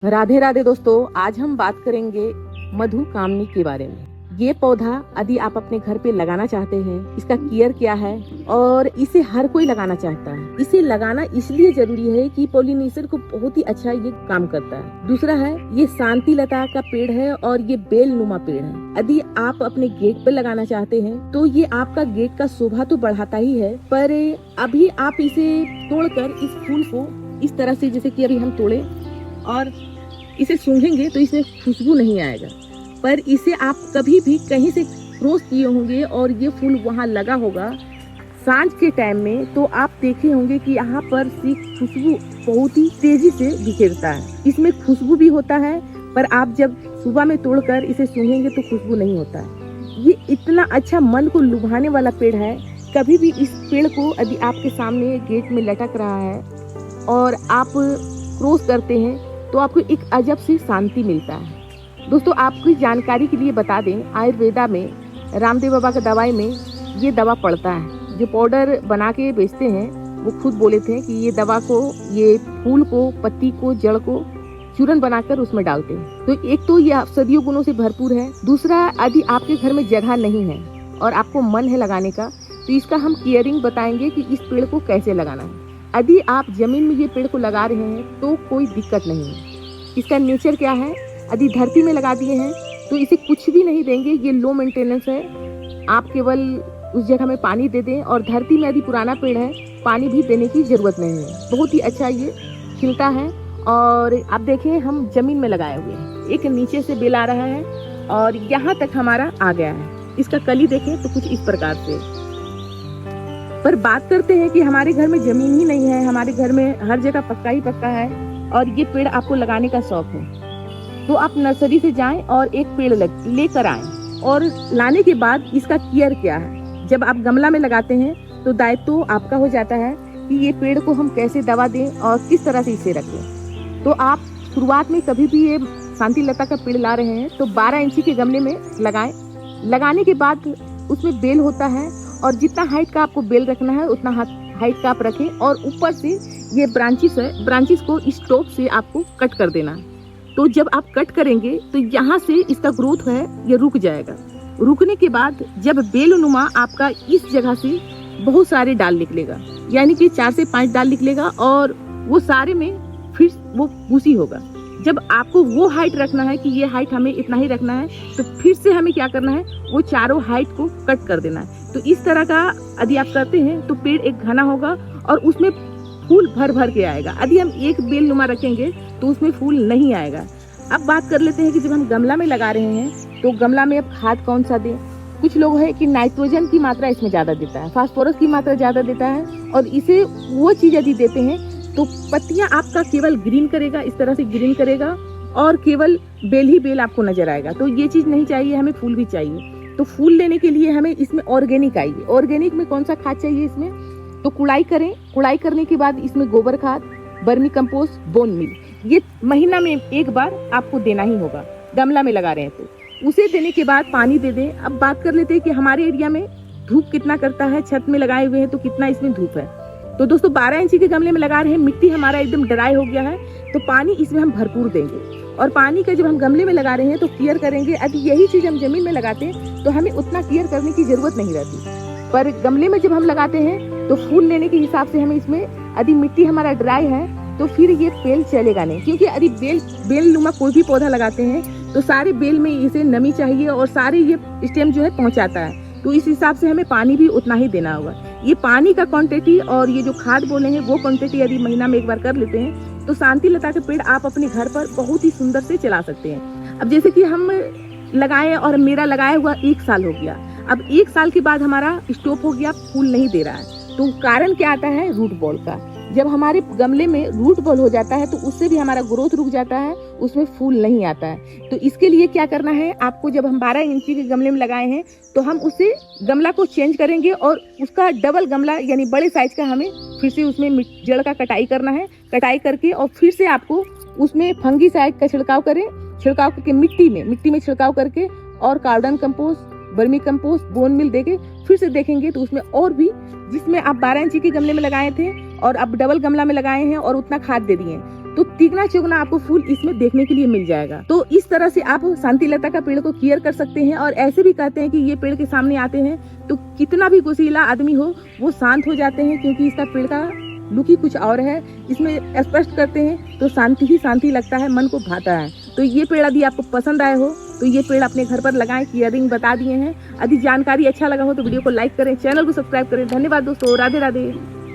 राधे राधे दोस्तों, आज हम बात करेंगे मधु कामनी के बारे में। ये पौधा यदि आप अपने घर पे लगाना चाहते हैं, इसका केयर क्या है और इसे हर कोई लगाना चाहता है। इसे लगाना इसलिए जरूरी है कि पोलिनेशन को बहुत ही अच्छा ये काम करता है। दूसरा है, ये शांति लता का पेड़ है और ये बेल नुमा पेड़ है। यदि आप अपने गेट पे लगाना चाहते हैं तो ये आपका गेट का शोभा तो बढ़ाता ही है, पर अभी आप इसे तोड़कर इस फूल को इस तरह से, जैसे कि अभी हम तोड़े और इसे सूंघेंगे तो इसमें खुशबू नहीं आएगा, पर इसे आप कभी भी कहीं से क्रॉस किए होंगे और ये फूल वहाँ लगा होगा सांझ के टाइम में, तो आप देखे होंगे कि यहाँ पर सी खुशबू बहुत ही तेजी से बिखेरता है। इसमें खुशबू भी होता है, पर आप जब सुबह में तोड़कर इसे सूंघेंगे तो खुशबू नहीं होता है। ये इतना अच्छा मन को लुभाने वाला पेड़ है। कभी भी इस पेड़ को यदि आपके सामने गेट में लटक रहा है और आप क्रॉस करते हैं तो आपको एक अजब सी शांति मिलता है। दोस्तों, आपकी जानकारी के लिए बता दें, आयुर्वेदा में रामदेव बाबा का दवाई में ये दवा पड़ता है। जो पाउडर बना के बेचते हैं वो खुद बोले थे कि ये दवा को, ये फूल को, पत्ती को, जड़ को चूरन बनाकर उसमें डालते हैं। तो एक तो ये औषधीय गुणों से भरपूर है। दूसरा, यदि आपके घर में जगह नहीं है और आपको मन है लगाने का, तो इसका हम केयरिंग बताएंगे कि इस पेड़ को कैसे लगाना है। यदि आप जमीन में ये पेड़ को लगा रहे हैं तो कोई दिक्कत नहीं है। इसका नेचर क्या है, यदि धरती में लगा दिए हैं तो इसे कुछ भी नहीं देंगे, ये लो मेंटेनेंस है। आप केवल उस जगह में पानी दे दें, और धरती में यदि पुराना पेड़ है पानी भी देने की जरूरत नहीं है। बहुत ही अच्छा ये खिलता है। और आप देखें, हम जमीन में लगाए हुए हैं, एक नीचे से बेल आ रहा है और यहाँ तक हमारा आ गया है। इसका कली देखें तो कुछ इस प्रकार से। पर बात करते हैं कि हमारे घर में जमीन ही नहीं है, हमारे घर में हर जगह पक्का ही पक्का है और ये पेड़ आपको लगाने का शौक है, तो आप नर्सरी से जाएं और एक पेड़ लेकर आएं। और लाने के बाद इसका केयर क्या है, जब आप गमला में लगाते हैं तो दायित्व तो आपका हो जाता है कि ये पेड़ को हम कैसे दवा दें और किस तरह से इसे रखें। तो आप शुरुआत में कभी भी ये शांति लता का पेड़ ला रहे हैं तो 12 इंची के गमले में लगाएं। लगाने के बाद उसमें बेल होता है और जितना हाइट का आपको बेल रखना है उतना हाइट का आप रखें, और ऊपर से ये ब्रांचेस है, ब्रांचेस को इस टॉप से आपको कट कर देना है। तो जब आप कट करेंगे तो यहाँ से इसका ग्रोथ है ये रुक जाएगा। रुकने के बाद जब बेलनुमा आपका इस जगह से बहुत सारे डाल निकलेगा, यानी कि 4 से 5 डाल निकलेगा और वो सारे में फिर वो भूसी होगा। जब आपको वो हाइट रखना है कि ये हाइट हमें इतना ही रखना है, तो फिर से हमें क्या करना है, वो चारों हाइट को कट कर देना है। तो इस तरह का यदि आप करते हैं तो पेड़ एक घना होगा और उसमें फूल भर भर के आएगा। यदि हम एक बेल नुमा रखेंगे तो उसमें फूल नहीं आएगा। अब बात कर लेते हैं कि जब हम गमला में लगा रहे हैं तो गमला में अब खाद कौन सा दें। कुछ लोग है कि नाइट्रोजन की मात्रा इसमें ज्यादा देता है, फास्फोरस की मात्रा ज्यादा देता है, और इसे वो चीज यदि देते हैं तो पत्तियां आपका केवल ग्रीन करेगा, इस तरह से ग्रीन करेगा और केवल बेल ही बेल आपको नजर आएगा। तो ये चीज नहीं चाहिए, हमें फूल भी चाहिए। तो फूल लेने के लिए हमें इसमें ऑर्गेनिक आइए। ऑर्गेनिक में कौन सा खाद चाहिए इसमें, तो कुड़ाई करें। कुड़ाई करने के बाद इसमें गोबर खाद, वर्मी कंपोस्ट, बोन मील, ये महीना में एक बार आपको देना ही होगा। गमला में लगा रहे हैं तो उसे देने के बाद पानी दे दें। अब बात कर लेते हैं कि हमारे एरिया में धूप कितना करता है, छत में लगाए हुए हैं तो कितना इसमें धूप है। तो दोस्तों 12 इंची के गमले में लगा रहे हैं, मिट्टी हमारा एकदम ड्राई हो गया है, तो पानी इसमें हम भरपूर देंगे। और पानी का जब हम गमले में लगा रहे हैं तो केयर करेंगे। यदि यही चीज हम जमीन में लगाते हैं तो हमें उतना केयर करने की जरूरत नहीं रहती, पर गमले में जब हम लगाते हैं तो फूल लेने के हिसाब से हमें इसमें, यदि मिट्टी हमारा ड्राई है तो फिर ये बेल चलेगा नहीं, क्योंकि यदि बेल नुमा कोई भी पौधा लगाते हैं तो सारे बेल में इसे नमी चाहिए और सारे ये स्टेम जो है पहुंचाता है। तो इस हिसाब से हमें पानी भी उतना ही देना होगा। ये पानी का क्वांटिटी और ये जो खाद बोले हैं वो क्वांटिटी यदि महीना में एक बार कर लेते हैं तो शांति लता के पेड़ आप अपने घर पर बहुत ही सुंदर से चला सकते हैं। अब जैसे कि हम लगाए और मेरा लगाया हुआ 1 साल हो गया, अब 1 साल के बाद हमारा स्टॉप हो गया, फूल नहीं दे रहा है। तो कारण क्या आता है, रूट बॉल का। जब हमारे गमले में रूट बॉल हो जाता है तो उससे भी हमारा ग्रोथ रुक जाता है, उसमें फूल नहीं आता है। तो इसके लिए क्या करना है आपको, जब हम 12 इंची के गमले में लगाए हैं तो हम उसे गमला को चेंज करेंगे और उसका डबल गमला यानी बड़े साइज का हमें फिर से उसमें जड़ का कटाई करना है। कटाई करके और फिर से आपको उसमें फंगीसाइड का छिड़काव करें। छिड़काव करके मिट्टी में छिड़काव करके और carbon compost, vermi compost, bone meal देके फिर से देखेंगे तो उसमें और भी, जिसमें आप 12 इंची के गमले में लगाए थे और अब डबल गमला में लगाए हैं और उतना खाद दे दिए, तो तिगना चौगना आपको फूल इसमें देखने के लिए मिल जाएगा। तो इस तरह से आप शांतिलता का पेड़ को केयर कर सकते हैं। और ऐसे भी कहते हैं कि ये पेड़ के सामने आते हैं तो कितना भी गुस्सैला आदमी हो वो शांत हो जाते हैं, क्योंकि इसका पेड़ का लुक ही कुछ और है। इसमें स्पष्ट करते हैं तो शांति ही शांति लगता है, मन को भाता है। तो ये पेड़ यदि आपको पसंद आए हो तो ये पेड़ अपने घर पर लगाएं। केयरिंग बता दिए हैं। यदि जानकारी अच्छा लगा हो तो वीडियो को लाइक करें, चैनल को सब्सक्राइब करें। धन्यवाद दोस्तों, राधे राधे।